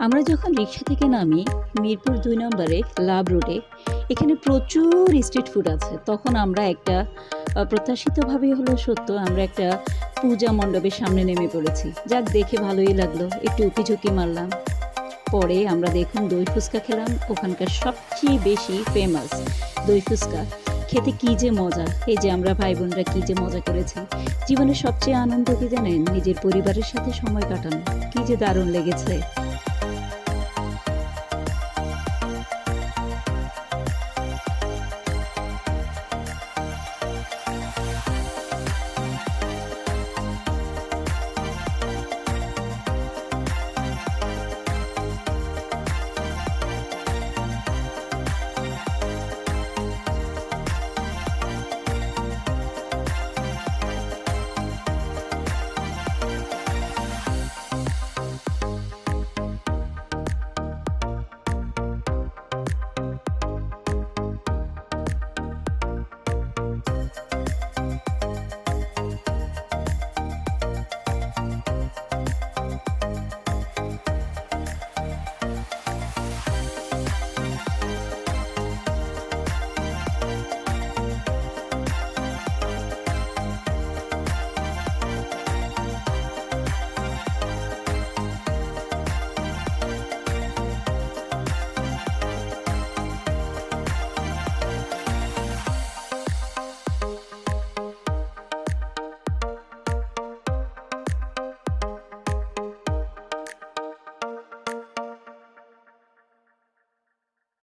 আমরা যখন রিক্সা থেকে নামি মিরপুর ২ নম্বরে লাভ রোডে, এখানে প্রচুর স্ট্রিট ফুড আছে। তখন আমরা একটা প্রত্যাশিতভাবেই হলো সত্য, আমরা একটা পূজা মণ্ডপের সামনে নেমে পড়েছি। যাক, দেখে ভালোই লাগলো, একটু উঁকিঝুঁকি মারলাম। পরে আমরা দেখুন দই ফুচকা খেলাম, ওখানকার সবচেয়ে বেশি ফেমাস দই ফুচকা। খেতে কী যে মজা! এই যে আমরা ভাই বোনরা কী যে মজা করেছি। জীবনের সবচেয়ে আনন্দ কি জানেন? নিজের পরিবারের সাথে সময় কাটানো। কী যে দারুণ লেগেছে।